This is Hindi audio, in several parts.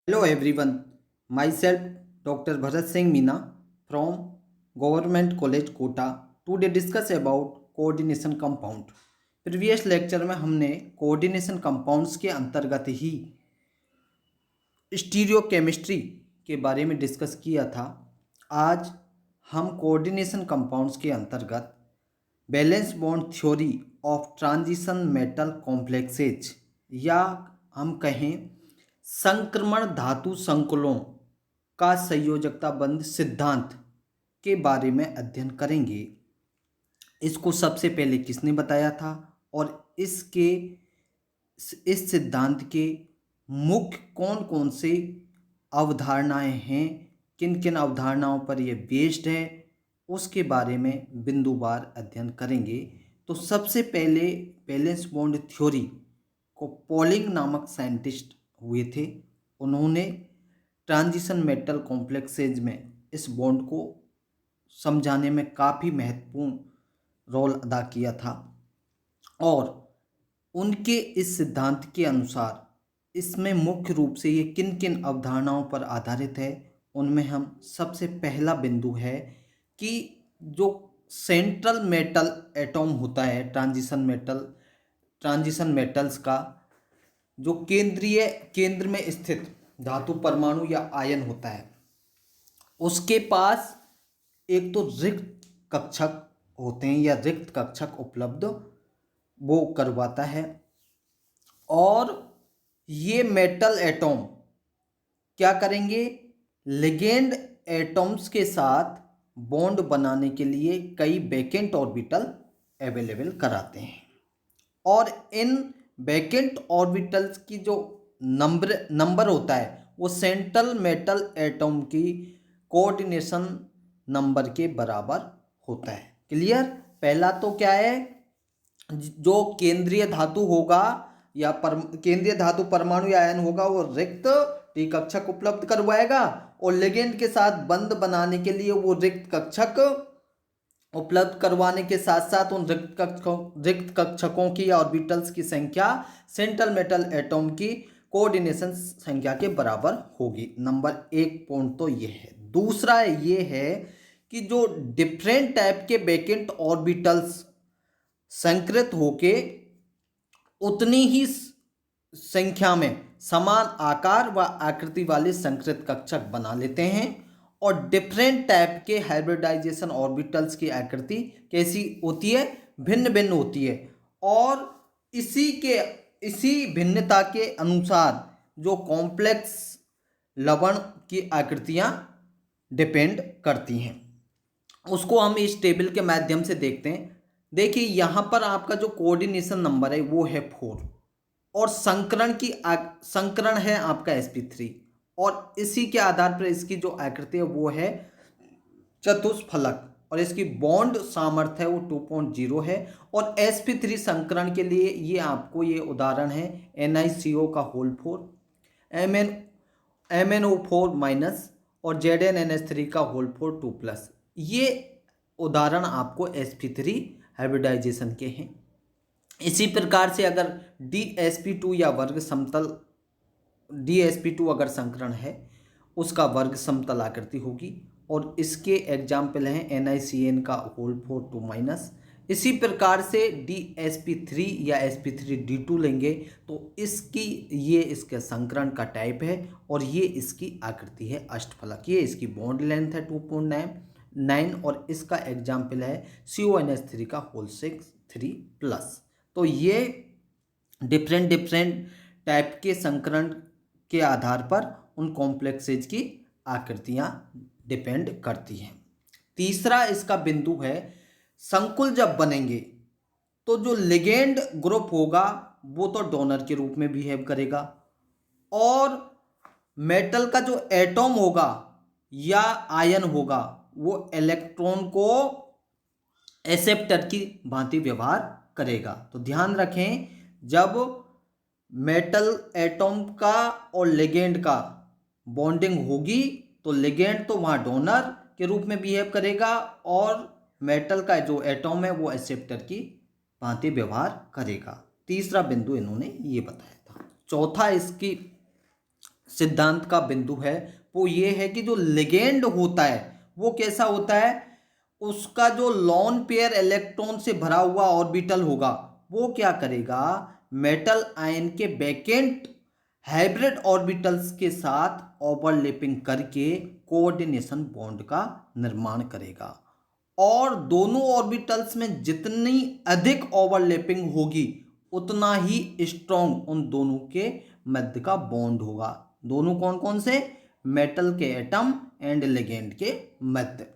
Hello everyone, myself Dr. Bharat Singh Meena from Government College Kota. Today discuss about coordination compound. Previous lecture में हमने कोऑर्डिनेशन कंपाउंड्स के अंतर्गत ही स्टीरियोकेमिस्ट्री के बारे में डिस्कस किया था। आज हम कोऑर्डिनेशन कंपाउंड्स के अंतर्गत valence bond theory of transition metal complexes या हम कहें संक्रमण धातु संकुलों का संयोजकता बंध सिद्धांत के बारे में अध्ययन करेंगे। इसको सबसे पहले किसने बताया था और इस सिद्धांत के मुख्य कौन कौन से अवधारणाएं हैं, किन किन अवधारणाओं पर यह बेस्ड है, उसके बारे में बिंदुवार अध्ययन करेंगे। तो सबसे पहले बैलेंस बॉन्ड थ्योरी को पॉलिंग नामक साइंटिस्ट हुए थे। उन्होंने ट्रांजिशन मेटल कॉम्प्लेक्सेज में इस बॉन्ड को समझाने में काफ़ी महत्वपूर्ण रोल अदा किया था और उनके इस सिद्धांत के अनुसार इसमें मुख्य रूप से ये किन किन अवधारणाओं पर आधारित है, उनमें हम सबसे पहला बिंदु है कि जो सेंट्रल मेटल एटॉम होता है ट्रांजिशन मेटल्स का जो केंद्र में स्थित धातु परमाणु या आयन होता है, उसके पास एक तो रिक्त कक्षक होते हैं या रिक्त कक्षक उपलब्ध वो करवाता है। और ये मेटल एटॉम क्या करेंगे, लिगेंड एटॉम्स के साथ बॉन्ड बनाने के लिए कई वैकेंट ऑर्बिटल अवेलेबल कराते हैं और इन वैकेंट ऑर्बिटल्स की जो नंबर होता है वो सेंट्रल मेटल एटॉम की कोऑर्डिनेशन नंबर के बराबर होता है। क्लियर? पहला तो क्या है, जो केंद्रीय धातु होगा या केंद्रीय धातु परमाणु या आयन होगा वो रिक्त टी कक्षक उपलब्ध करवाएगा और लिगेंड के साथ बंध बनाने के लिए वो रिक्त कक्षक उपलब्ध करवाने के साथ साथ उन रिक्त कक्षकों की या ऑर्बिटल्स की संख्या सेंट्रल मेटल एटॉम की कोऑर्डिनेशन संख्या के बराबर होगी। नंबर एक पॉइंट तो ये है। दूसरा ये है कि जो डिफरेंट टाइप के वैकेंट ऑर्बिटल्स संकृत होके उतनी ही संख्या में समान आकार व आकृति वाले संकृत कक्षक बना लेते हैं और डिफरेंट टाइप के हाइब्रिडाइजेशन ऑर्बिटल्स की आकृति कैसी होती है, भिन्न भिन्न होती है और इसी भिन्नता के अनुसार जो कॉम्प्लेक्स लवण की आकृतियां डिपेंड करती हैं, उसको हम इस टेबल के माध्यम से देखते हैं। देखिए यहाँ पर आपका जो कोऑर्डिनेशन नंबर है वो है 4 और संकरण है आपका sp3 और इसी के आधार पर इसकी जो आकृति है वो है चतुष्फलक और इसकी बॉन्ड सामर्थ्य है वो 2.0 है और sp3 संकरण के लिए ये आपको ये उदाहरण है NiCO का होल 4 MnO4 माइनस और ZnNH3 का होल 4 2+। ये उदाहरण आपको sp3 हाइब्रिडाइजेशन के हैं। इसी प्रकार से अगर DsP2 या वर्ग समतल DsP2 अगर संकरण है उसका वर्ग समतल आकृति होगी और इसके एग्जाम्पल हैं NiCN का होल 4 2-। इसी प्रकार से DsP3 या sp3d2 लेंगे तो इसका संकरण का टाइप है और ये इसकी आकृति है अष्टफलक। ये इसकी बॉन्ड लेंथ है 2.9 और इसका एग्जाम्पल है CONH3 का होल 3+। तो ये डिफरेंट टाइप के संकरण के आधार पर उन कॉम्प्लेक्सेज की आकृतियां डिपेंड करती हैं। तीसरा इसका बिंदु है, संकुल जब बनेंगे तो जो लिगेंड ग्रुप होगा वो तो डोनर के रूप में बिहेव करेगा और मेटल का जो एटॉम होगा या आयन होगा वो इलेक्ट्रॉन को एक्सेप्टर की भांति व्यवहार करेगा। तो ध्यान रखें, जब मेटल एटॉम का और लिगेंड का बॉन्डिंग होगी तो लिगेंड तो वहाँ डोनर के रूप में बिहेव करेगा और मेटल का जो एटॉम है वो एक्सेप्टर की भांति व्यवहार करेगा। तीसरा बिंदु इन्होंने ये बताया था। चौथा इसकी सिद्धांत का बिंदु है वो ये है कि जो लिगेंड होता है वो कैसा होता है, उसका जो लॉन पेयर इलेक्ट्रॉन से भरा हुआ ऑर्बिटल होगा वो क्या करेगा, मेटल आयन के वैकेंट हाइब्रिड ऑर्बिटल्स के साथ ओवरलैपिंग करके कोऑर्डिनेशन बॉन्ड का निर्माण करेगा। और दोनों ऑर्बिटल्स में जितनी अधिक ओवरलैपिंग होगी उतना ही स्ट्रॉन्ग उन दोनों के मध्य का बॉन्ड होगा। दोनों कौन कौन से, मेटल के एटम एंड लिगेंड के मध्य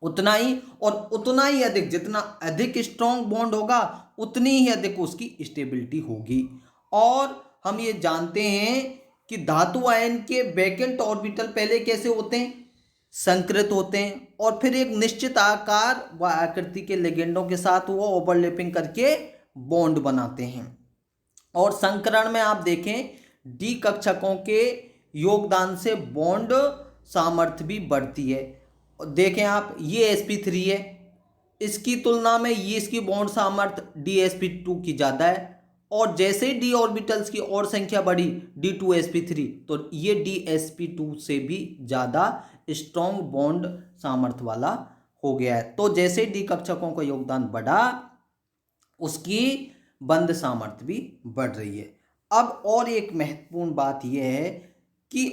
उतना ही, और उतना ही अधिक, जितना अधिक स्ट्रॉन्ग बॉन्ड होगा उतनी ही अधिक उसकी स्टेबिलिटी होगी। और हम ये जानते हैं कि धातु आयन के वैकेंट ऑर्बिटल पहले कैसे होते हैं, संकृत होते हैं, और फिर एक निश्चित आकार व आकृति के लिगेंडों के साथ वो ओवरलैपिंग करके बॉन्ड बनाते हैं। और संकरण में आप देखें डी कक्षकों के योगदान से बॉन्ड सामर्थ्य भी बढ़ती है। देखें आप, ये sp3 है, इसकी तुलना में ये इसकी बॉन्ड सामर्थ्य dsp2 की ज़्यादा है। और जैसे ही डी ऑर्बिटल्स की और संख्या बढ़ी d2sp3, तो ये dsp2 से भी ज़्यादा स्ट्रॉन्ग बॉन्ड सामर्थ्य वाला हो गया है। तो जैसे डी कक्षकों का योगदान बढ़ा उसकी बंध सामर्थ्य भी बढ़ रही है। अब और एक महत्वपूर्ण बात यह है कि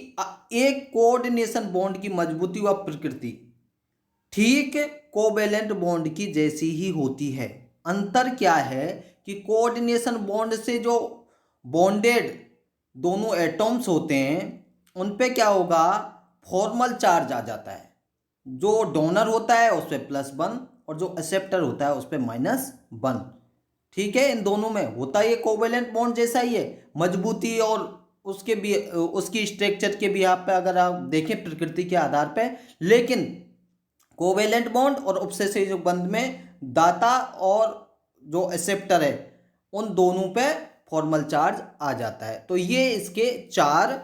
एक कोऑर्डिनेशन बॉन्ड की मजबूती व प्रकृति ठीक कोवेलेंट बॉन्ड की जैसी ही होती है। अंतर क्या है कि कोऑर्डिनेशन बॉन्ड से जो बॉन्डेड दोनों एटॉम्स होते हैं उन पे क्या होगा, फॉर्मल चार्ज आ जाता है। जो डोनर होता है उस पर +1 और जो एक्सेप्टर होता है उस पर -1। ठीक है, इन दोनों में होता है ये कोवेलेंट बॉन्ड जैसा ही है, मजबूती और उसके भी उसकी स्ट्रक्चर के भी आप पे अगर आप देखें प्रकृति के आधार पे। लेकिन कोवेलेंट बॉन्ड और उपसेसिव बंध में दाता और जो एक्सेप्टर है उन दोनों पे फॉर्मल चार्ज आ जाता है। तो ये इसके 4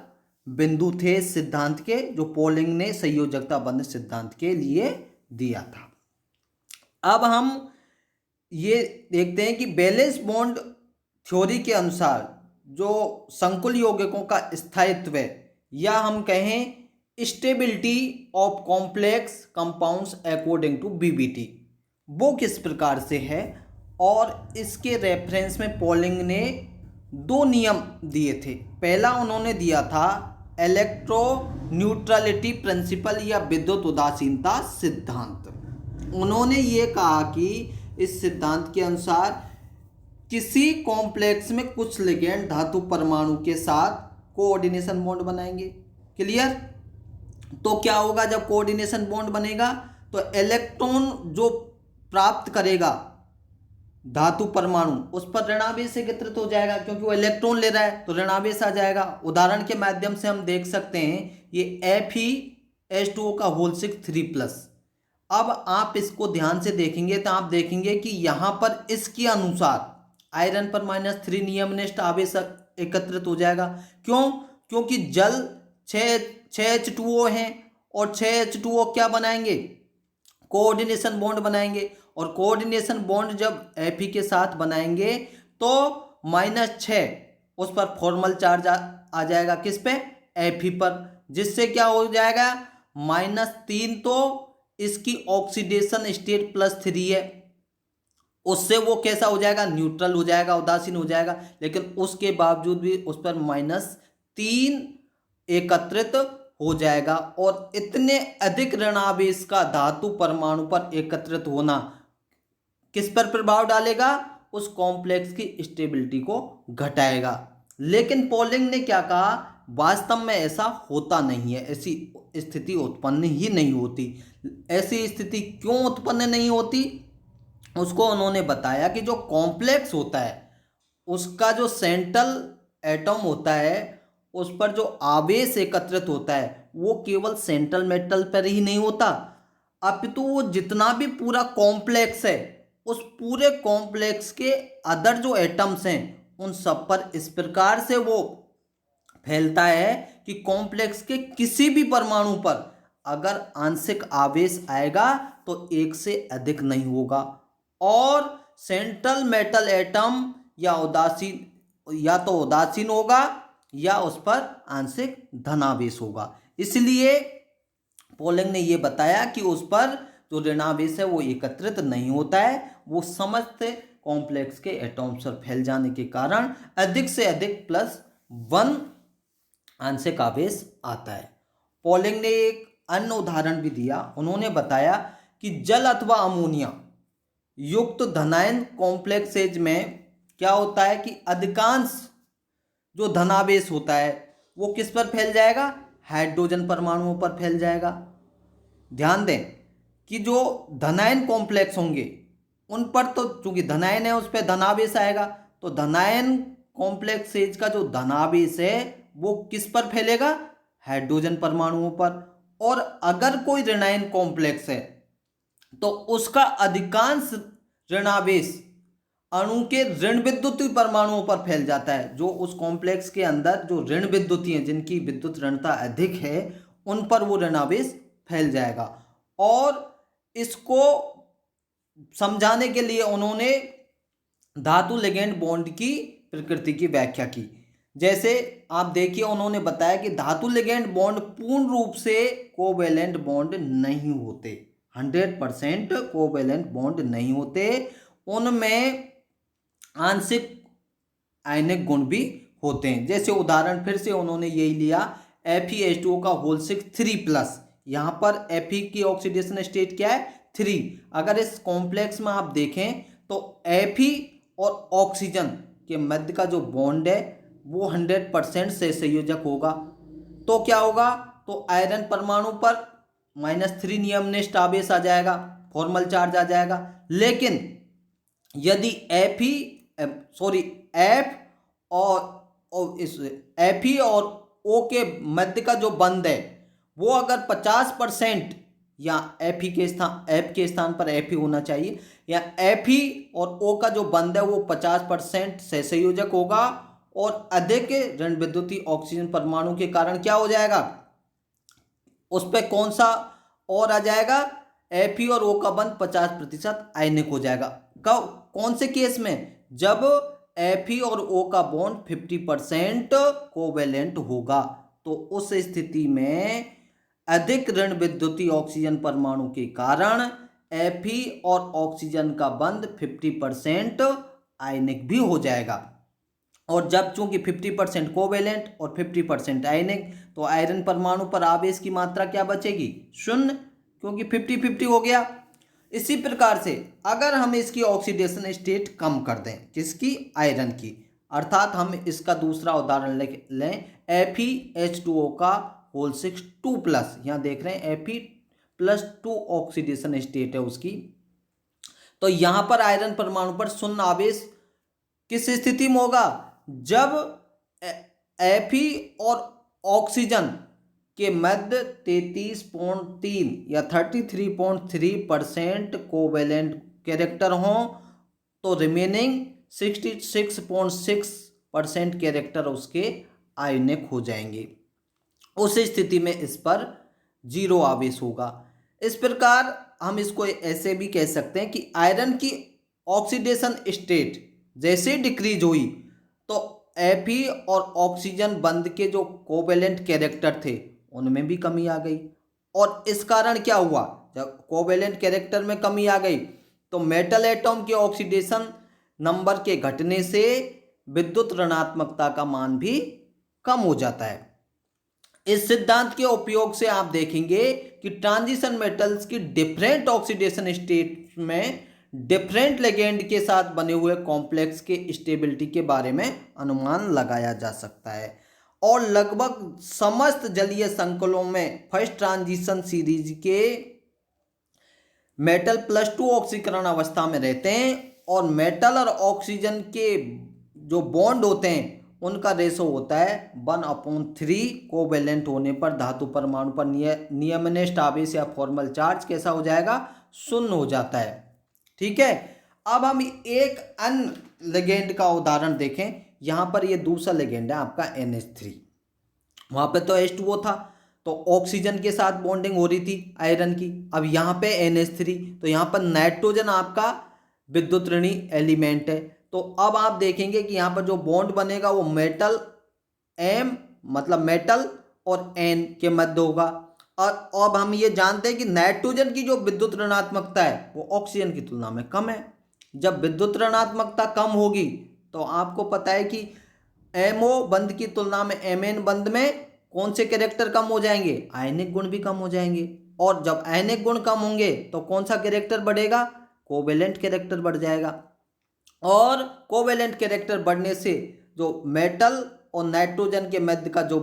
बिंदु थे सिद्धांत के, जो पोलिंग ने संयोजकता बंध सिद्धांत के लिए दिया था। अब हम ये देखते हैं कि बैलेंस बॉन्ड थ्योरी के अनुसार जो संकुल यौगिकों का स्थायित्व है, या हम कहें stability of complex compounds according to VBT, वो किस प्रकार से है। और इसके रेफरेंस में पोलिंग ने 2 नियम दिए थे। पहला उन्होंने दिया था इलेक्ट्रो न्यूट्रलिटी प्रिंसिपल या विद्युत उदासीनता सिद्धांत। उन्होंने ये कहा कि इस सिद्धांत के अनुसार किसी कॉम्प्लेक्स में कुछ लिगेंड धातु परमाणु के साथ कोऑर्डिनेशन बॉन्ड बनाएंगे। क्लियर। तो क्या होगा जब कोऑर्डिनेशन बॉन्ड बनेगा, तो इलेक्ट्रॉन जो प्राप्त करेगा धातु परमाणु उस पर ऋणावेश से वितरित हो जाएगा, क्योंकि वो इलेक्ट्रॉन ले रहा है तो ऋणावेश आ जाएगा। उदाहरण के माध्यम से हम देख सकते हैं ये Fe2O का होल 3+। अब आप इसको ध्यान से देखेंगे तो आप देखेंगे कि यहाँ पर इसके अनुसार आयरन पर -3 नियमनिष्ठ आवेश एकत्रित हो जाएगा। क्यों? क्योंकि जल 6H2O है और 6H2O क्या बनाएंगे, कोऑर्डिनेशन बॉन्ड बनाएंगे। और कोऑर्डिनेशन बॉन्ड जब Fe के साथ बनाएंगे तो -6 उस पर फॉर्मल चार्ज आ जाएगा, किस पे, Fe पर, जिससे क्या हो जाएगा -3। तो इसकी ऑक्सीडेशन स्टेट +3 है, उससे वो कैसा हो जाएगा, न्यूट्रल हो जाएगा, उदासीन हो जाएगा। लेकिन उसके बावजूद भी उस पर -3 एकत्रित हो जाएगा। और इतने अधिक ऋणावेश का धातु परमाणु पर एकत्रित होना किस पर प्रभाव डालेगा, उस कॉम्प्लेक्स की स्टेबिलिटी को घटाएगा। लेकिन पोलिंग ने क्या कहा, वास्तव में ऐसा होता नहीं है, ऐसी स्थिति उत्पन्न ही नहीं होती। ऐसी स्थिति क्यों उत्पन्न नहीं होती, उसको उन्होंने बताया कि जो कॉम्प्लेक्स होता है उसका जो सेंट्रल एटम होता है उस पर जो आवेश एकत्रित होता है वो केवल सेंट्रल मेटल पर ही नहीं होता, अपितु वो जितना भी पूरा कॉम्प्लेक्स है उस पूरे कॉम्प्लेक्स के अदर जो एटम्स हैं उन सब पर इस प्रकार से वो फैलता है कि कॉम्प्लेक्स के किसी भी परमाणु पर अगर आंशिक आवेश आएगा तो 1 से अधिक नहीं होगा। और सेंट्रल मेटल एटम या तो उदासीन होगा या उस पर आंशिक धनावेश होगा। इसलिए पोलिंग ने ये बताया कि उस पर जो ऋणावेश है वो एकत्रित नहीं होता है, वो समस्त कॉम्प्लेक्स के एटॉम्स पर फैल जाने के कारण अधिक से अधिक +1 आंशिक आवेश आता है। पोलिंग ने एक अन्य उदाहरण भी दिया। उन्होंने बताया कि जल अथवा अमोनिया युक्त धनायन कॉम्प्लेक्सेज में क्या होता है कि अधिकांश जो धनावेश होता है वो किस पर फैल जाएगा, हाइड्रोजन परमाणुओं पर फैल जाएगा। ध्यान दें कि जो धनायन कॉम्प्लेक्स होंगे उन पर तो चूंकि धनायन है उस पर धनावेश आएगा, तो धनायन कॉम्प्लेक्सेज का जो धनावेश है वो किस पर फैलेगा, हाइड्रोजन परमाणुओं पर। और अगर कोई ऋणायन कॉम्प्लेक्स है तो उसका अधिकांश ऋणावेश अणु के ऋण विद्युतीय परमाणुओं पर फैल जाता है। जो उस कॉम्प्लेक्स के अंदर जो ऋण विद्युतीय हैं, जिनकी विद्युत ऋणता अधिक है, उन पर वो ऋणावेश फैल जाएगा। और इसको समझाने के लिए उन्होंने धातु लिगेंड बॉन्ड की प्रकृति की व्याख्या की। जैसे आप देखिए, उन्होंने बताया कि धातु लिगेंड बॉन्ड पूर्ण रूप से कोवेलेंट बॉन्ड नहीं होते, 100% कोवेलेंट बॉन्ड नहीं होते, उनमें आंशिक आयनिक गुण भी होते हैं। जैसे उदाहरण फिर से उन्होंने यही लिया, FeH2O का होल 6 3+। यहाँ पर Fe की ऑक्सीडेशन स्टेट क्या है, 3। अगर इस कॉम्प्लेक्स में आप देखें तो Fe और ऑक्सीजन के मध्य का जो बॉन्ड है वो 100% से संयोजक होगा। तो क्या होगा, तो आयरन परमाणु पर -3 नियमनिष्ठ आवेश आ जाएगा, फॉर्मल चार्ज आ जाएगा। लेकिन यदि F और O के मध्य का जो बंध है वो अगर 50%, या F के स्थान पर Fe होना चाहिए, या Fe और O का जो बंध है वो 50% से संयोजक होगा, और अधिक ऋण विद्युतीय ऑक्सीजन परमाणु के कारण क्या हो जाएगा, उस पर कौन सा और आ जाएगा, Fe और O का बंध 50% आयनिक हो जाएगा। कौन से केस में, जब Fe और O का बॉन्ड 50% कोवेलेंट होगा, तो उस स्थिति में अधिक ऋण विद्युतीय ऑक्सीजन परमाणु के कारण Fe और ऑक्सीजन का बंध 50% आयनिक भी हो जाएगा। और जब चूंकि 50% कोवेलेंट और 50% आयनिक, तो आयरन परमाणु पर आवेश की मात्रा क्या बचेगी, 0, क्योंकि 50-50 हो गया। इसी प्रकार से अगर हम इसकी ऑक्सीडेशन स्टेट कम कर दें, किसकी, आयरन की, अर्थात हम इसका दूसरा उदाहरण लें, FeH2O का होल 6 2+। यहाँ देख रहे हैं Fe+2 ऑक्सीडेशन स्टेट है उसकी। तो यहाँ पर आयरन परमाणु पर 0 आवेश किस स्थिति में होगा, जब Fe और ऑक्सीजन के मध्य 33.3 या 33.3% कोवेलेंट कैरेक्टर हों, तो रिमेनिंग 66.6% कैरेक्टर उसके आयनिक हो जाएंगे। उस स्थिति में इस पर 0 आवेश होगा। इस प्रकार हम इसको ऐसे भी कह सकते हैं कि आयरन की ऑक्सीडेशन स्टेट जैसे डिक्रीज हुई तो Fe और ऑक्सीजन बंध के जो कोवेलेंट कैरेक्टर थे उनमें भी कमी आ गई। और इस कारण क्या हुआ, जब कोवेलेंट कैरेक्टर में कमी आ गई तो मेटल एटॉम के ऑक्सीडेशन नंबर के घटने से विद्युत ऋणात्मकता का मान भी कम हो जाता है। इस सिद्धांत के उपयोग से आप देखेंगे कि ट्रांजिशन मेटल्स की डिफरेंट ऑक्सीडेशन स्टेट में डिफरेंट लिगेंड के साथ बने हुए कॉम्प्लेक्स के स्टेबिलिटी के बारे में अनुमान लगाया जा सकता है। और लगभग समस्त जलीय संकुलों में फर्स्ट ट्रांजिशन सीरीज के मेटल +2 ऑक्सीकरण अवस्था में रहते हैं, और मेटल और ऑक्सीजन के जो बॉन्ड होते हैं उनका रेशो होता है 1/3। कोवेलेंट होने पर धातु परमाणु पर नियमनिष्ठ आवेश या फॉर्मल चार्ज कैसा हो जाएगा, 0 हो जाता है। ठीक है, अब हम एक अन्य लिगेंड का उदाहरण देखें। यहाँ पर ये दूसरा लिगेंड है आपका NH3। वहाँ पे तो H2O था, तो ऑक्सीजन के साथ बॉन्डिंग हो रही थी आयरन की। अब यहाँ पे NH3, तो यहाँ पर नाइट्रोजन आपका विद्युत ऋणी एलिमेंट है। तो अब आप देखेंगे कि यहाँ पर जो बॉन्ड बनेगा वो मेटल एम मतलब मेटल और एन के मध्य होगा। और अब हम ये जानते हैं कि नाइट्रोजन की जो विद्युत ऋणात्मकता है वो ऑक्सीजन की तुलना में कम है। जब विद्युत ऋणात्मकता कम होगी तो आपको पता है कि एमओ बंध की तुलना में एमएन बंध में कौन से कैरेक्टर कम हो जाएंगे, आयनिक गुण भी कम हो जाएंगे। और जब आयनिक गुण कम होंगे तो कौन सा कैरेक्टर बढ़ेगा, कोवेलेंट कैरेक्टर बढ़ जाएगा। और कोवेलेंट कैरेक्टर बढ़ने से जो मेटल और नाइट्रोजन के मध्य का जो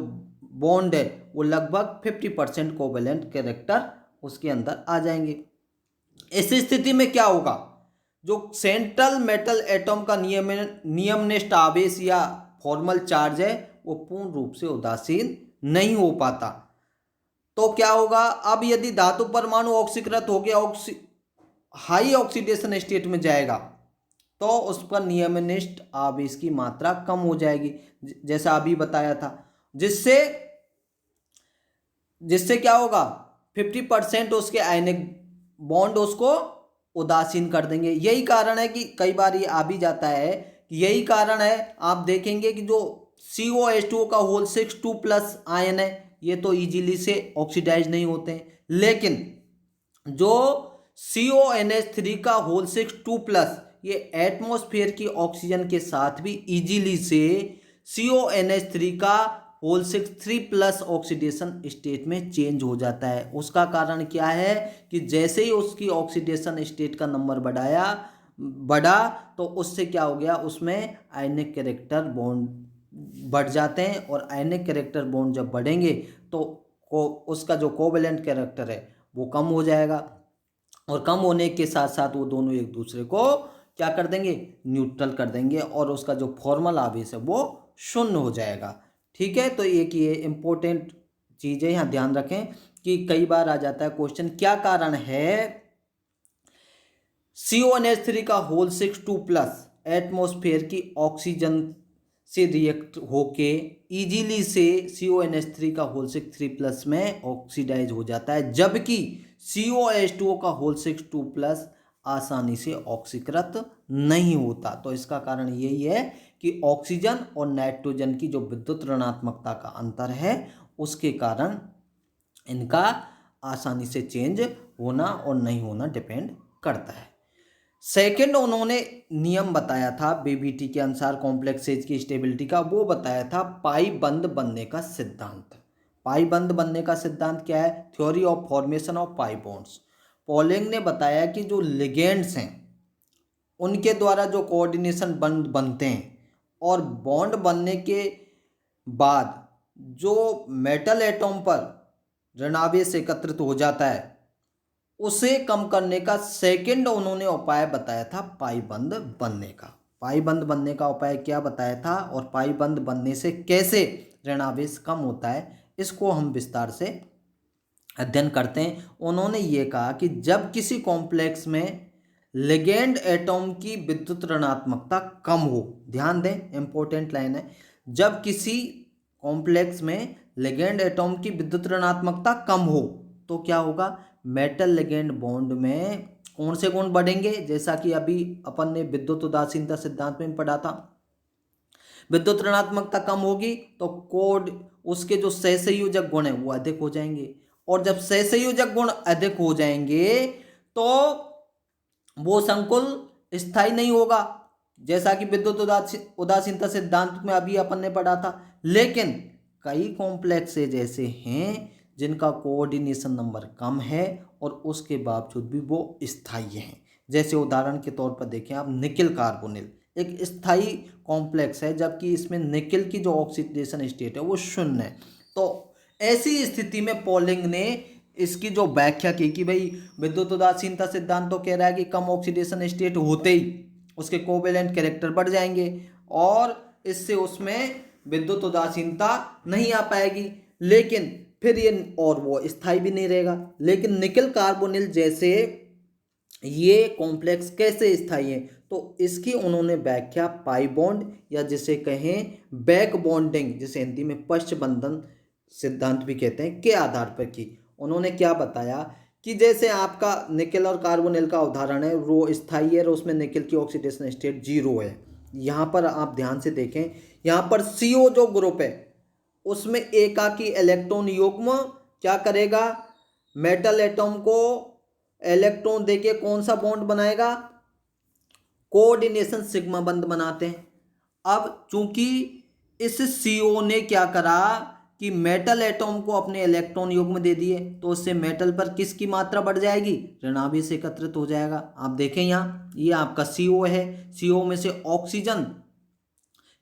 बॉन्ड है वो लगभग 50% कोवेलेंट कैरेक्टर उसके अंदर आ जाएंगे। इस स्थिति में क्या होगा, जो सेंट्रल मेटल एटॉम का नियमनिष्ठ आवेश या फॉर्मल चार्ज है वो पूर्ण रूप से उदासीन नहीं हो पाता। तो क्या होगा, अब यदि धातु परमाणु ऑक्सीकृत हो गया, हाई ऑक्सीडेशन स्टेट में जाएगा तो उस पर नियमनिष्ठ आवेश की मात्रा कम हो जाएगी, जैसा अभी बताया था। जिससे जिससे क्या होगा, 50% उसके आयनिक बॉन्ड उसको उदासीन कर देंगे। यही कारण है कि कई बार ये आ भी जाता है, यही कारण है आप देखेंगे कि जो COH2 का होल 6 2+ आयन है ये तो इजीली से ऑक्सीडाइज नहीं होते हैं, लेकिन जो CONH3 का होल 6 2+ ये एटमॉस्फेयर की ऑक्सीजन के साथ भी इजीली से CONH3 का होल 6 3+ ऑक्सीडेशन स्टेट में चेंज हो जाता है। उसका कारण क्या है कि जैसे ही उसकी ऑक्सीडेशन स्टेट का नंबर बढ़ा तो उससे क्या हो गया, उसमें आयनिक कैरेक्टर बॉन्ड बढ़ जाते हैं। और आयनिक कैरेक्टर बॉन्ड जब बढ़ेंगे तो उसका जो कोवेलेंट कैरेक्टर है वो कम हो जाएगा। और कम होने के साथ साथ वो दोनों एक दूसरे को क्या कर देंगे, न्यूट्रल कर देंगे, और उसका जो फॉर्मल आवेश है वो शून्य हो जाएगा। ठीक है, तो एक ये इम्पोर्टेंट चीज़ है, यहाँ ध्यान रखें कि कई बार आ जाता है क्वेश्चन, क्या कारण है CONH3 का होल 6 2+ एटमॉस्फेयर की ऑक्सीजन से रिएक्ट होके इजीली से CONH3 का होल 6 3+ में ऑक्सीडाइज हो जाता है, जबकि COH2 का होल 6 2+ आसानी से ऑक्सीकृत नहीं होता। तो इसका कारण यही है कि ऑक्सीजन और नाइट्रोजन की जो विद्युत ऋणात्मकता का अंतर है उसके कारण इनका आसानी से चेंज होना और नहीं होना डिपेंड करता है। सेकंड उन्होंने नियम बताया था बीबीटी के अनुसार कॉम्प्लेक्स एज की स्टेबिलिटी का, वो बताया था पाई बंद बनने का सिद्धांत। पाई बंद बनने का सिद्धांत क्या है, theory of formation of pi bonds. Polling ने बताया कि जो लिगेंड्स हैं उनके द्वारा जो कोऑर्डिनेशन बंद बनते हैं और बॉन्ड बनने के बाद जो मेटल एटॉम पर ऋणावेश एकत्रित हो जाता है उसे कम करने का सेकंड उन्होंने उपाय बताया था पाई बंद बनने का। पाई बंद बनने का उपाय क्या बताया था और पाई बंद बनने से कैसे ऋणावेश कम होता है, इसको हम विस्तार से अध्ययन करते हैं। उन्होंने ये कहा कि जब किसी कॉम्प्लेक्स में लिगेंड एटॉम की विद्युत ऋणात्मकता कम हो, ध्यान दें इंपॉर्टेंट लाइन है, जब किसी कॉम्प्लेक्स में लिगेंड एटॉम की विद्युत ऋणात्मकता कम हो तो क्या होगा, मेटल लिगेंड बॉन्ड में कौन से गुण बढ़ेंगे, जैसा कि अभी अपन ने विद्युत उदासीनता सिद्धांत में पढ़ा था। विद्युत ऋणात्मकता कम होगी तो कोड उसके जो सहसंयोजक गुण है वो अधिक हो जाएंगे, और जब सहसंयोजक गुण अधिक हो जाएंगे तो वो संकुल स्थायी नहीं होगा, जैसा कि विद्युत उदासीनता सिद्धांत में अभी अपन ने पढ़ा था। लेकिन कई कॉम्प्लेक्स ऐसे हैं जिनका कोऑर्डिनेशन नंबर कम है और उसके बावजूद भी वो स्थायी हैं। जैसे उदाहरण के तौर पर देखें आप, निकिल कार्बोनिल एक स्थायी कॉम्प्लेक्स है, जबकि इसमें निकिल की जो ऑक्सीडेशन स्टेट है वो शून्य है। तो ऐसी स्थिति में पॉलिंग ने इसकी जो व्याख्या की कि भाई विद्युत उदासीनता सिद्धांत तो कह रहा है कि कम ऑक्सीडेशन स्टेट होते ही उसके कोवेलेंट कैरेक्टर बढ़ जाएंगे और इससे उसमें विद्युत उदासीनता नहीं आ पाएगी, लेकिन फिर ये और वो स्थायी भी नहीं रहेगा। लेकिन निकिल कार्बोनिल जैसे ये कॉम्प्लेक्स कैसे स्थायी है, तो इसकी उन्होंने व्याख्या पाई बॉन्ड या जिसे कहें बैक बॉन्डिंग, जिसे हिंदी में पश्च बंधन सिद्धांत भी कहते हैं, के आधार पर की। उन्होंने क्या बताया कि जैसे आपका निकिल और कार्बोनिल का उदाहरण है, वो स्थायी है और उसमें निकिल की ऑक्सीडेशन स्टेट 0 है। यहाँ पर आप ध्यान से देखें, यहाँ पर CO जो ग्रुप है उसमें एकाकी इलेक्ट्रॉन युग्म क्या करेगा, मेटल एटम को इलेक्ट्रॉन देके कौन सा बॉन्ड बनाएगा, कोऑर्डिनेशन सिग्मा बंध बनाते हैं। अब चूंकि इस CO ने क्या करा कि मेटल एटम को अपने इलेक्ट्रॉन युग्म दे दिए, तो उससे मेटल पर किसकी मात्रा बढ़ जाएगी, ऋणावेश एकत्रित हो जाएगा। आप देखें यहाँ ये आपका CO है, CO में से ऑक्सीजन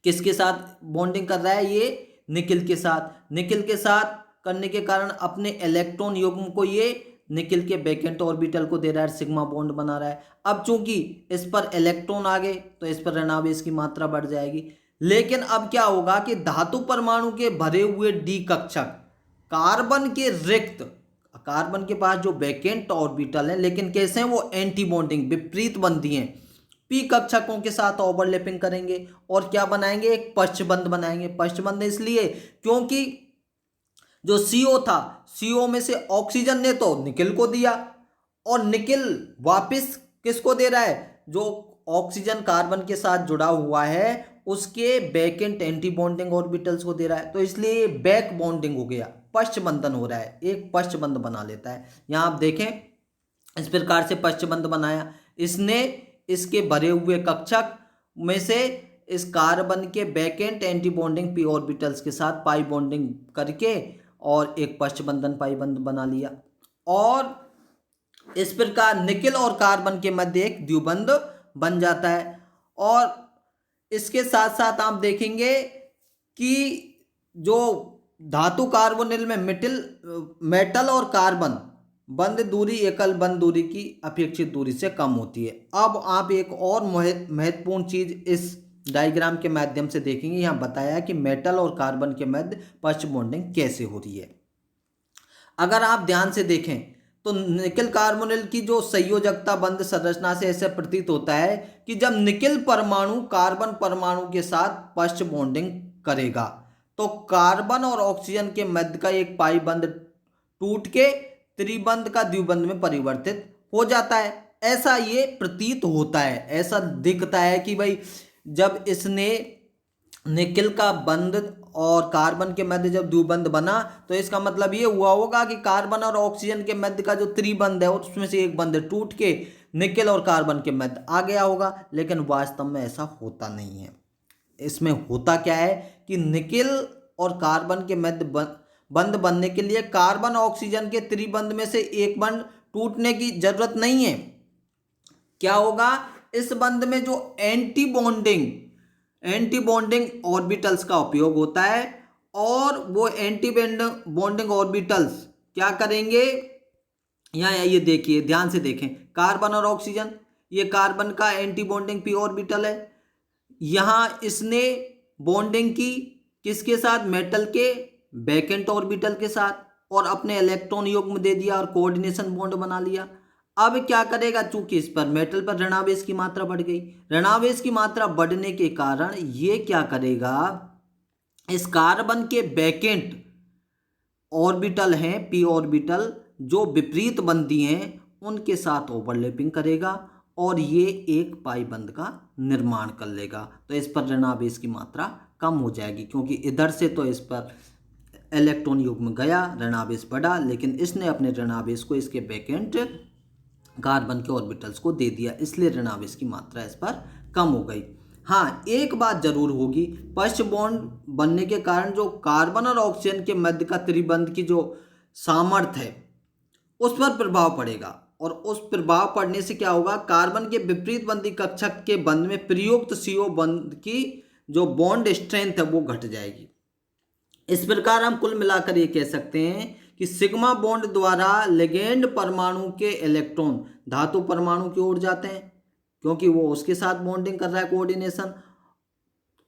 किसके साथ बॉन्डिंग कर रहा है, ये निकिल के साथ। निकिल के साथ करने के कारण अपने इलेक्ट्रॉन युग्म को ये निकिल के वैकेंट ऑर्बिटल को दे रहा है, सिग्मा बॉन्ड बना रहा है। अब चूंकि इस पर इलेक्ट्रॉन आ गए तो इस पर ऋणावेश की मात्रा बढ़ जाएगी। लेकिन अब क्या होगा कि धातु परमाणु के भरे हुए डी कक्षक कार्बन के रिक्त, कार्बन के पास जो वैकेंट ऑर्बिटल है लेकिन कैसे हैं, वो एंटी बॉन्डिंग विपरीत बंधी हैं, पी कक्षकों के साथ ओवरलैपिंग करेंगे और क्या बनाएंगे, एक पश्चबंध बनाएंगे। पश्चबंध इसलिए क्योंकि जो CO था, CO में से ऑक्सीजन ने तो निकिल को दिया और निकिल वापस किसको दे रहा है, जो ऑक्सीजन कार्बन के साथ जुड़ा हुआ है उसके बैकेंट एंटी बॉन्डिंग ऑर्बिटल्स को दे रहा है, तो इसलिए बैक बॉन्डिंग हो गया, पश्चबंधन हो रहा है, एक पश्चबंध बना लेता है। यहाँ आप देखें इस प्रकार से पश्चबंध बनाया इसने, इसके भरे हुए कक्षक में से इस कार्बन के बैकेंट एंटी बॉन्डिंग पी ऑर्बिटल्स के साथ पाई बॉन्डिंग करके और एक पश्चबंधन पाई बंध बना लिया। और इस प्रकार निकिल और कार्बन के मध्य एक द्विबंध बन जाता है। और इसके साथ साथ आप देखेंगे कि जो धातु कार्बोनिल में मेटल और कार्बन बंध दूरी एकल बंध दूरी की अपेक्षित दूरी से कम होती है। अब आप एक और महत्वपूर्ण चीज इस डायग्राम के माध्यम से देखेंगे, यहाँ बताया कि मेटल और कार्बन के मध्य पश्च बॉन्डिंग कैसे हो रही है। अगर आप ध्यान से देखें तो निकिल कार्बोनिल की जो संयोजकता बंध संरचना से ऐसे प्रतीत होता है कि जब निकिल परमाणु कार्बन परमाणु के साथ पश्च बॉन्डिंग करेगा तो कार्बन और ऑक्सीजन के मध्य का एक पाई बंध टूट के त्रिबंध का द्विबंध में परिवर्तित हो जाता है। ऐसा ये प्रतीत होता है, ऐसा दिखता है कि भाई जब इसने निकिल का बंध और कार्बन के मध्य जब द्विबंध बना तो इसका मतलब ये हुआ होगा कि कार्बन और ऑक्सीजन के मध्य का जो त्रिबंध है उसमें से एक बंध टूट के निकिल और कार्बन के मध्य आ गया होगा, लेकिन वास्तव में ऐसा होता नहीं है। इसमें होता क्या है कि निकिल और कार्बन के मध्य बंध बनने के लिए कार्बन ऑक्सीजन के त्रिबंध में से एक बंध टूटने की जरूरत नहीं है। क्या होगा, इस बंध में जो एंटी बॉन्डिंग ऑर्बिटल्स का उपयोग होता है और वो एंटी बॉन्डिंग ऑर्बिटल्स क्या करेंगे, यहाँ ये देखिए ध्यान से देखें, कार्बन और ऑक्सीजन, ये कार्बन का एंटी बॉन्डिंग पी ऑर्बिटल है, यहाँ इसने बॉन्डिंग की किसके साथ, मेटल के बैकेंट ऑर्बिटल के साथ और अपने इलेक्ट्रॉन युग्म दे दिया और कोऑर्डिनेशन बॉन्ड बना लिया। अब क्या करेगा, चूंकि इस पर मेटल पर ऋणावेश की मात्रा बढ़ गई, ऋणावेश की मात्रा बढ़ने के कारण ये क्या करेगा, इस कार्बन के बैकेंट ऑर्बिटल हैं पी ऑर्बिटल जो विपरीत बंधी हैं उनके साथ ओवरलैपिंग करेगा और ये एक पाई बंध का निर्माण कर लेगा। तो इस पर ऋणावेश की मात्रा कम हो जाएगी क्योंकि इधर से तो इस पर इलेक्ट्रॉन युग्म गया, ऋणावेश बढ़ा, लेकिन इसने अपने ऋणावेश को इसके बैकेंट कार्बन के ऑर्बिटल्स को दे दिया, इसलिए ऋणावेश की मात्रा इस पर कम हो गई। हाँ, एक बात जरूर होगी, पश्च बॉन्ड बनने के कारण जो कार्बन और ऑक्सीजन के मध्य का त्रिबंध की जो सामर्थ्य है उस पर प्रभाव पड़ेगा और उस प्रभाव पड़ने से क्या होगा, कार्बन के विपरीत बंधी कक्षक के बंध में प्रयुक्त CO बंध की जो बॉन्ड स्ट्रेंथ है वो घट जाएगी। इस प्रकार हम कुल मिलाकर ये कह सकते हैं कि सिग्मा बॉन्ड द्वारा लिगेंड परमाणु के इलेक्ट्रॉन धातु परमाणु की ओर जाते हैं क्योंकि वो उसके साथ बॉन्डिंग कर रहा है, कोऑर्डिनेशन,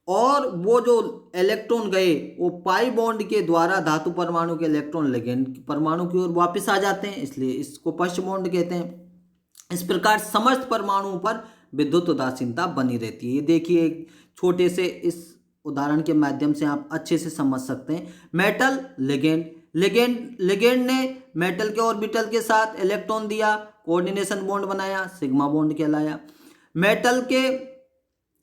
और वो जो इलेक्ट्रॉन गए वो पाई बॉन्ड के द्वारा धातु परमाणु के इलेक्ट्रॉन लिगेंड परमाणु की ओर वापस आ जाते हैं, इसलिए इसको पश्च बॉन्ड कहते हैं। इस प्रकार समस्त परमाणुओं पर विद्युत उदासीनता बनी रहती है। ये देखिए एक छोटे से इस उदाहरण के माध्यम से आप अच्छे से समझ सकते हैं। मेटल लिगेंड ने मेटल के ऑर्बिटल के साथ इलेक्ट्रॉन दिया, कोऑर्डिनेशन बॉन्ड बनाया, सिग्मा बॉन्ड कहलाया। मेटल के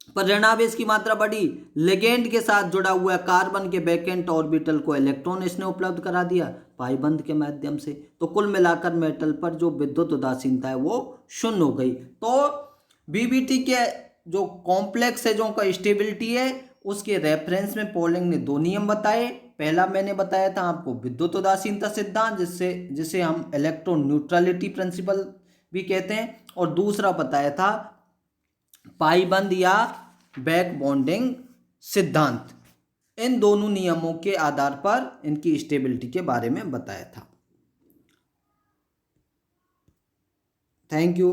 पर ऋणावेश की मात्रा बढ़ी, लिगेंड के साथ जुड़ा हुआ कार्बन के वैकेंट ऑर्बिटल को इलेक्ट्रॉन इसने उपलब्ध करा दिया पाइबंद के माध्यम से। तो कुल मिलाकर मेटल पर जो विद्युत उदासीनता है वो शून्य हो गई। तो बीबीटी के जो कॉम्प्लेक्स है जो का स्टेबिलिटी है उसके रेफरेंस में पॉलिंग ने दो नियम बताए। पहला मैंने बताया था आपको विद्युत उदासीनता सिद्धांत, जिसे हम इलेक्ट्रॉन न्यूट्रलिटी प्रिंसिपल भी कहते हैं, और दूसरा बताया था पाइबंद या बैक बॉन्डिंग सिद्धांत। इन दोनों नियमों के आधार पर इनकी स्टेबिलिटी के बारे में बताया था। Thank you.